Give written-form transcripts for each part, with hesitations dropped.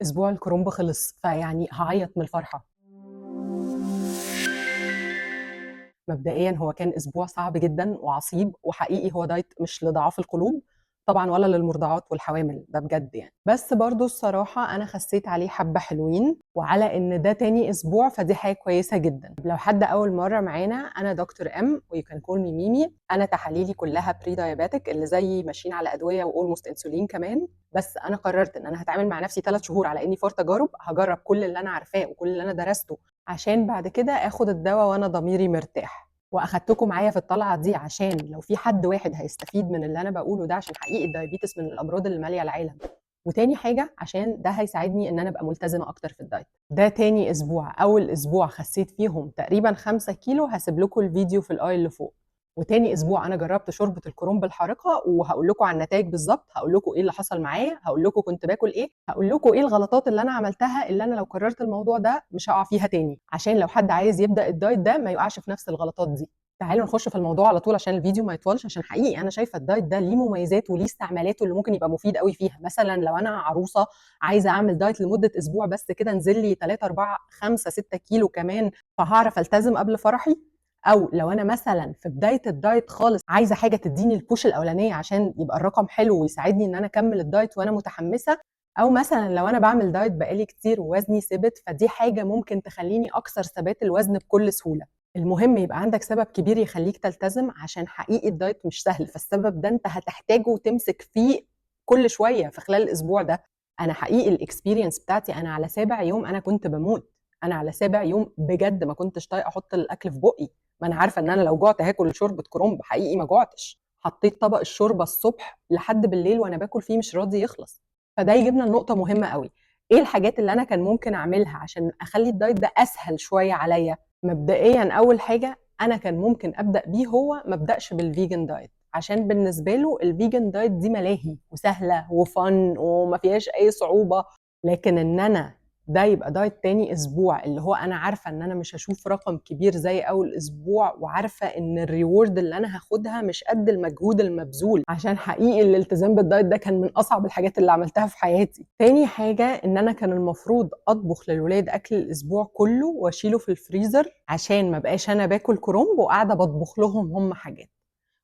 اسبوع الكرومب خلص، فيعني هاعيط من الفرحة. مبدئيًا هو كان أسبوع صعب جدًا وعصيب، وحقيقي هو دايت مش لضعاف القلوب طبعًا ولا للمرضعات والحوامل، ده بجد يعني. بس برضه الصراحة أنا خسيت عليه حبة حلوين، وعلى إن ده تاني أسبوع فدي حاجة كويسة جدًا. لو حد أول مرة معانا، أنا دكتور إم ويو كان كول مي ميمي. أنا تحاليلي كلها pre diabetic اللي زيي ماشيين على أدوية وalmost انسولين كمان. بس أنا قررت إن أنا هاتعامل مع نفسي 3 شهور على إني فار تجارب، هاجرب كل اللي أنا عارفاه وكل اللي أنا درسته عشان بعد كده آخد الدوا وأنا ضميري مرتاح. وأخدتكم معايا في الطلعة دي عشان لو في حد واحد هيستفيد من اللي أنا باقوله ده، عشان حقيقي الدايابيتس من الأمراض اللي مالية العالم. وتاني حاجة عشان ده هيساعدني إن أنا أبقى ملتزمة أكتر في الدايت. ده تاني أسبوع، أول أسبوع خسيت فيهم تقريبًا 5 كيلو، هاسيب لكم الفيديو في الآي اللي فوق. وتاني أسبوع أنا جربت شوربة الكرنب الحارقة، وهاقول لكم على النتايج بالضبط، هاقول لكم إيه اللي حصل معايا، هاقول لكم كنت باكل إيه، هاقول لكم إيه الغلطات اللي أنا عملتها اللي أنا لو كررت الموضوع ده مش هاقع فيها تاني، عشان لو حد عايز يبدأ الدايت ده ما يقعش في نفس الغلطات دي. تعالوا نخش في الموضوع على طول عشان الفيديو ما يطولش، عشان حقيقي أنا شايفة الدايت ده ليه مميزات وليه استعمالاته اللي ممكن يبقى مفيد أوي فيها. مثلًا لو أنا عروسة عايزة أعمل دايت لمدة أسبوع بس كده انزل لي 3، 4، 5، 6 كيلو كمان، فهاعرف ألتزم قبل فرحي. أو لو أنا مثلًا في بداية الدايت خالص عايزة حاجة تدّيني الpush الأولانية عشان يبقى الرقم حلو ويساعدني إن أنا أكمّل الدايت وأنا متحمسة. أو مثلًا لو أنا باعمل دايت بقى لي كتير ووزني ثِبِت، فدي حاجة ممكن تخلّيني أكسر ثبات الوزن بكل سهولة. المهم يبقى عندك سبب كبير يخلّيك تلتزم، عشان حقيقي الدايت مش سهل، فالسبب ده أنت هتحتاجه وتمسك فيه كل شوية في خلال الأسبوع ده. أنا حقيقي الexperience بتاعتي أنا على سابع يوم أنا كنت باموت. أنا على سابع يوم بجد ما كنتش طايقة أحط الأكل في بُقّي. ما أنا عارفة إن أنا لو جُعت هاكل شوربة كرنب، حقيقي ما جُعتش. حطيت طبق الشوربة الصبح لحد بالليل وأنا باكل فيه مش راضي يخلص. فده يجيبنا لنقطة مهمة أوي. إيه الحاجات اللي أنا كان ممكن أعملها عشان أخلّي الدايت ده أسهل شوية عليّا؟ مبدئيًا أول حاجة أنا كان ممكن أبدأ بيه هو ما أبدأش بالvegan diet، عشان بالنسبة له الvegan diet دي ملاهي وسهلة وfun وما فيهاش أي صعوبة. لكن إن أنا ده يبقى دايت تاني أسبوع اللي هو أنا عارفة إن أنا مش هاشوف رقم كبير زي أول أسبوع، وعارفة إن الreward اللي أنا هاخدها مش قد المجهود المبذول، عشان حقيقي الالتزام بالدايت ده كان من أصعب الحاجات اللي عملتها في حياتي. تاني حاجة إن أنا كان المفروض أطبخ للولاد أكل الأسبوع كله وأشيله في الفريزر، عشان ما بقاش أنا باكل كرنب وقاعدة باطبخ لهم هم حاجات.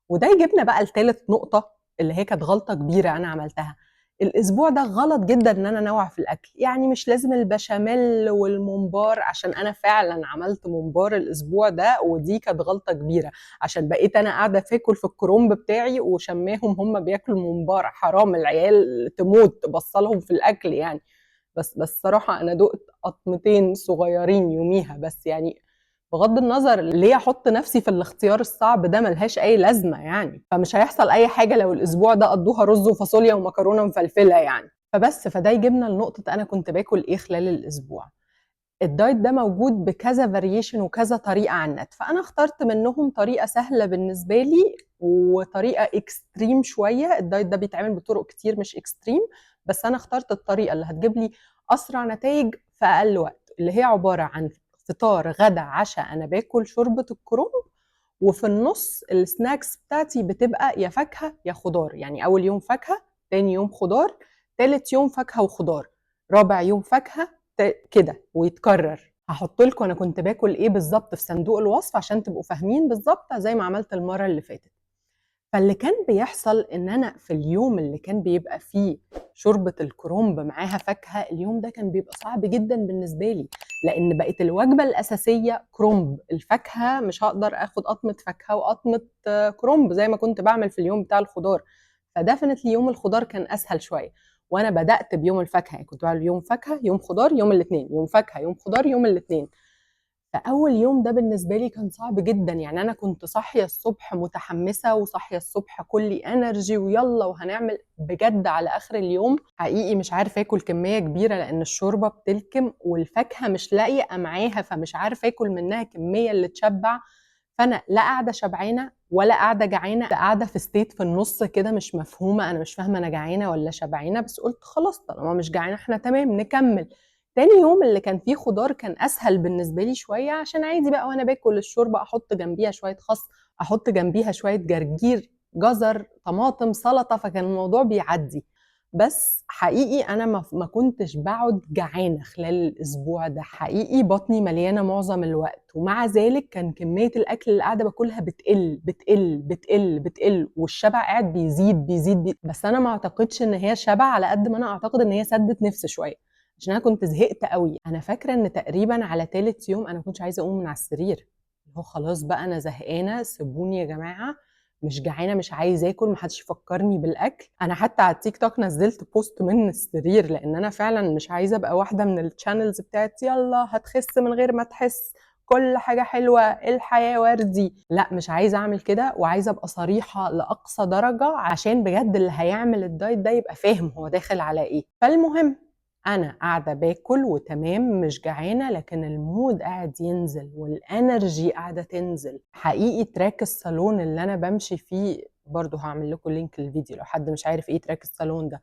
وده يجيبنا بقى لتالت نقطة اللي هي كانت غلطة كبيرة أنا عملتها. الأسبوع ده غلط جدًا إن أنا أنوّع في الأكل، يعني مش لازم البشاميل والممبار، عشان أنا فعلًا عملت ممبار الأسبوع ده ودي كانت غلطة كبيرة، عشان بقيت أنا قاعدة آكل في الكرنب بتاعي وشماهم هم بياكلوا ممبار، حرام العيال تموت باصة لهم في الأكل يعني. بس صراحة أنا دُقت قطمتين صغيرين يوميها، بس يعني بغض النظر ليه أحُط نَفْسي في الاختيار الصعب ده، ما لهاش أي لازمة يعني، فمش هيحصل أي حاجة لو الأسبوع ده قضّوها رُز وفاصوليا ومكرونة مفلفلة يعني. فده يجيبنا لنقطة أنا كنت باكل إيه خلال الأسبوع. الدايت ده موجود بكذا variation وكذا طريقة على النت، فأنا اخترت منهم طريقة سهلة بالنسبة لي وطريقة extreme شوية. الدايت ده بيتعمل بطرق كتير مش extreme، بس أنا اخترت الطريقة اللي هتجيب لي أسرع نتايج في أقل وقت، اللي هي عبارة عن فطار، غدا، عشا، أنا باكل شوربة الكرنب، وفي النُص الsnacks بتاعتي بتبقى يا فاكهة يا خضار، يعني أول يوم فاكهة، تاني يوم خضار، تالت يوم فاكهة وخضار، رابع يوم فاكهة، كده ويتكرر. هاحط لكم أنا كنت باكل إيه بالضبط في صندوق الوصف عشان تبقوا فاهمين بالضبط زي ما عملت المرة اللي فاتت. فاللي كان بيحصل إن أنا في اليوم اللي كان بيبقى فيه شوربة الكرنب معاها فاكهة، اليوم ده كان بيبقى صعب جدًا بالنسبة لي، لإن بقت الوجبة الأساسية كرنب، الفاكهة مش هاقدر آخد قطمة فاكهة وقطمة كرنب زي ما كنت باعمل في اليوم بتاع الخضار. فdefinitely يوم الخضار كان أسهل شوية، وأنا بدأت بيوم الفاكهة، يعني كنت باعمل يوم فاكهة، يوم خضار، يوم الاتنين، يوم فاكهة، يوم خضار، يوم الاتنين. فأول يوم ده بالنسبة لي كان صعب جدًا، يعني أنا كنت صاحية الصبح متحمسة وصاحية الصبح كُلّي energy ويالّا وهنعمل، بجد على آخر اليوم حقيقي مش عارفة آكل كمية كبيرة لإن الشوربة بتلكم والفاكهة مش لايقة معاها، فمش عارفة آكل منها كمية اللي تشبّع. فأنا لا قاعدة شبعانة ولا قاعدة جعانة، قاعدة في state في النُص كده مش مفهومة، أنا مش فاهمة أنا جعانة والّا شبعانة، بس قُلت خلاص طالما مش جعانة إحنا تمام نكمّل. تاني يوم اللي كان فيه خضار كان أسهل بالنسبة لي شوية، عشان عادي بقى وأنا باكل الشوربة أحط جنبيها شوية خس، أحط جنبيها شوية جرجير، جزر، طماطم، سلطة، فكان الموضوع بيعدّي. بس حقيقي أنا ما كنتش باقعد جعانة خلال الأسبوع ده، حقيقي بطني مليانة معظم الوقت، ومع ذلك كان كمية الأكل اللي قاعدة باكلها بتقل، بتقل، بتقل، بتقل، والشبع قاعد بيزيد، بيزيد. بس أنا ما أعتقدش إن هي شبع على قد ما أنا أعتقد إن هي سدِّت نِفْس شوية، عشان أنا كنت زهقت أوي. أنا فاكرة إن تقريبًا على تالت يوم أنا ما كنتش عايزة أقوم من على السرير، اللي هو خلاص بقى أنا زهقانة، سيبوني يا جماعة، مش جعانة، مش عايزة آكل، ما حدش يفكّرني بالأكل. أنا حتى على التيك توك نزّلت بوست من السرير، لإن أنا فعلًا مش عايزة أبقى واحدة من الchannels بتاعة يالّا هتخس من غير ما تحس، كل حاجة حلوة، الحياة وردي. لأ، مش عايزة أعمل كده، وعايزة أبقى صريحة لأقصى درجة عشان بجد اللي هيعمل الدايت ده يبقى فاهم هو داخل على إيه. فالمهم أنا قاعدة باكل وتمام، مش جعانة، لكن المود قاعد ينزل والenergy قاعدة تنزل. حقيقي تراك الصالون اللي أنا بامشي فيه، برضه هاعمل لكم لينك للفيديو لو حد مش عارف إيه تراك الصالون ده،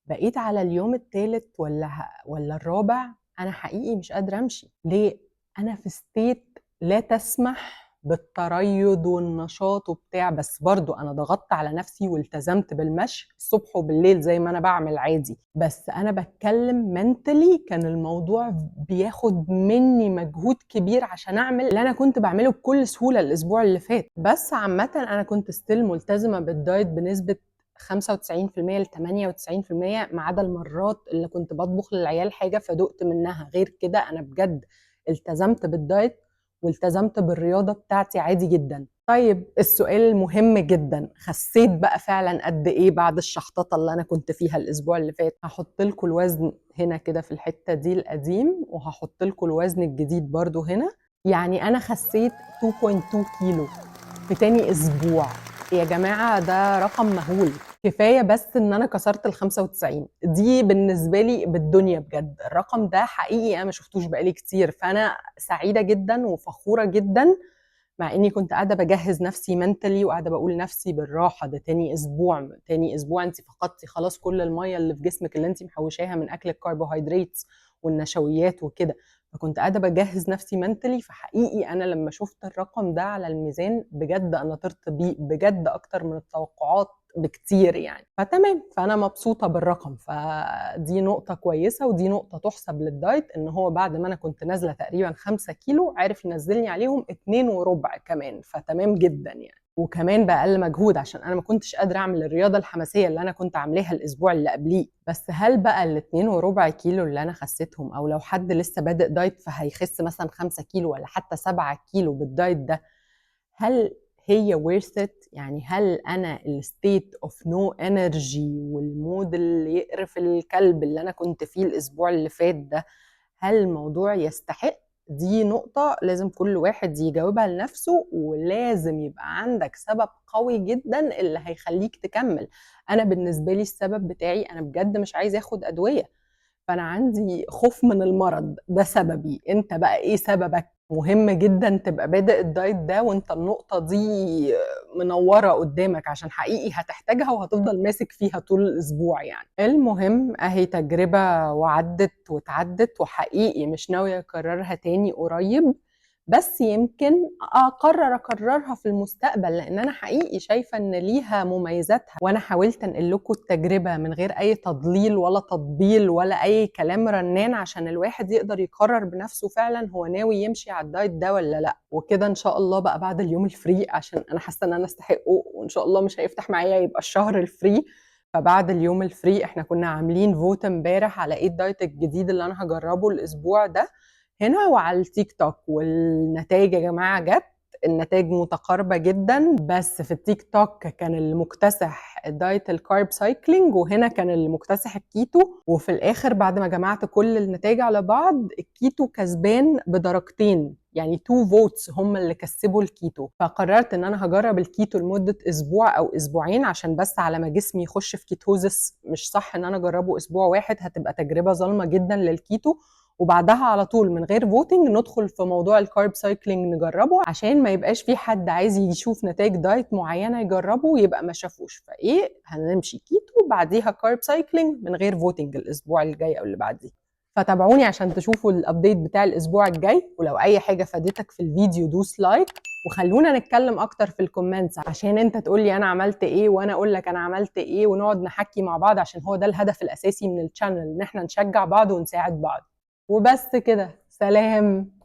بقيت على اليوم التالت والّا الرابع أنا حقيقي مش قادرة أمشي. ليه؟ أنا في state لا تسمح بالتريض والنشاط وبتاع، بس برضه أنا ضغطت على نفسي والتزمت بالمشي الصبح وبالليل زي ما أنا باعمل عادي، بس أنا باتكلم mentally كان الموضوع بياخد مني مجهود كبير عشان أعمل اللي أنا كنت باعمله بكل سهولة الأسبوع اللي فات. بس عامةً أنا كنت still ملتزمة بالدايت بنسبة 95% ل98%، ما عدا المرات اللي كنت باطبخ للعيال حاجة فدُقت منها، غير كده أنا بجد التزمت بالدايت والتزمت بالرياضة بتاعتي عادي جدًا. طيب السؤال المهم جدًا، خسيت بقى فعلًا قد إيه بعد الشحططة اللي أنا كنت فيها الأسبوع اللي فات؟ هاحط لكم الوزن هنا كده في الحتة دي القديم، وهاحط لكم الوزن الجديد برضه هنا. يعني أنا خسيت 2.2 كيلو في تاني أسبوع. يا جماعة ده رقم مهول، كفاية بس إن أنا كسرت ال95 دي بالنسبة لي بالدنيا بجد. الرقم ده حقيقي أنا ما شفتوش بقى لي كتير، فأنا سعيدة جدًا وفخورة جدًا، مع إني كنت قاعدة باجهّز نفسي mentally وقاعدة باقول لنفسي بالراحة، ده تاني أسبوع، تاني أسبوع أنتِ فقدتِ خلاص كل المَيّة اللي في جسمِك اللي أنتِ محوّشاها من أكل الcarbohydrates والنشويات وكده. فكنت قاعدة باجهّز نفسي mentally، فحقيقي أنا لمّا شُفت الرقم ده على الميزان بجد أنا طِرت بيه، بجد أكتر من التوقعات بكتير يعني. فتمام، فأنا مبسوطة بالرقم، فدي نقطة كويسة ودي نقطة تُحسب للدايت، إن هو بعد ما أنا كنت نازلة تقريبًا 5 كيلو عرف ينزّلني عليهم 2 وربع كمان، فتمام جدًا يعني. وكمان بأقل مجهود عشان أنا ما كنتش قادرة أعمل الرياضة الحماسية اللي أنا كنت عاملاها الأسبوع اللي قبليه. بس هل بقى ال2 وربع كيلو اللي أنا خسيتهم، أو لو حد لسه بادئ دايت فهيخس مثلًا 5 كيلو والّا حتى 7 كيلو بالدايت ده، هل هي worth it؟ يعني هل أنا الstate of no energy والmood اللي يقرف الكلب اللي أنا كنت فيه الأسبوع اللي فات ده، هل الموضوع يستحق؟ دي نقطة لازم كل واحد يجاوبها لنفسه، ولازم يبقى عندك سبب قوي جدًا اللي هيخلّيك تكمّل. أنا بالنسبة لي السبب بتاعي أنا بجد مش عايزة آخُد أدوية، فأنا عندي خوف من المرض، ده سببي. أنت بقى إيه سببك؟ مهم جدًا تبقى بادئ الدايت ده وأنت النقطة دي منوّرة قدّامك، عشان حقيقي هتحتاجها وهتفضل ماسك فيها طول الأسبوع يعني. المهم أهي تجربة وعدِّت واتعدِّت، وحقيقي مش ناوية أكررها تاني قريب، بس يمكن أقرر أكررها في المستقبل، لإن أنا حقيقي شايفة إن ليها مميزاتها، وأنا حاولت أنقل لكم التجربة من غير أي تضليل ولا تطبيل ولا أي كلام رنان، عشان الواحد يقدر يقرر بنفسه فعلًا هو ناوي يمشي على الدايت ده والّا لأ. وكده إن شاء الله بقى بعد اليوم الفري، عشان أنا حاسة إن أنا أستحقه، وإن شاء الله مش هيفتح معايا يبقى الشهر الفري. فبعد اليوم الفري إحنا كنا عاملين vote امبارح على إيه الدايت الجديد اللي أنا هاجربه الأسبوع ده هنا وعلى التيك توك، والنتايج يا جماعة جت، النتايج متقاربة جدًا، بس في التيك توك كان اللي مُكتسح دايت الcarb cycling، وهنا كان اللي مُكتسح الكيتو. وفي الآخر بعد ما جمعت كل النتايج على بعض الكيتو كسبان بدرجتين، يعني 2 votes هم اللي كسبوا الكيتو. فقررت إن أنا هاجرب الكيتو لمدة أسبوع أو أسبوعين، عشان بس على ما جسمي يخش في كيتوزس، مش صح إن أنا أجربه أسبوع واحد، هتبقى تجربة ظالمة جدًا للكيتو. وبعدها على طول من غير voting ندخل في موضوع الcarb cycling نجربه، عشان ما يبقاش في حد عايز يشوف نتائج دايت معينة يجربه ويبقى ما شافوش. فإيه، هنمشي كيتو بعديها carb cycling من غير voting الأسبوع الجاي أو اللي بعديه. فتابعوني عشان تشوفوا الابديت بتاع الاسبوع الجاي، ولو اي حاجه فادتك في الفيديو دوس لايك، وخلونا نتكلم اكتر في الكومنتس عشان انت تقولي انا عملت ايه وانا اقول لك انا عملت ايه، ونقعد نحكي مع بعض، عشان هو ده الهدف الاساسي من الشانل، ان احنا نشجع بعض ونساعد بعض. وبس كده، سلام.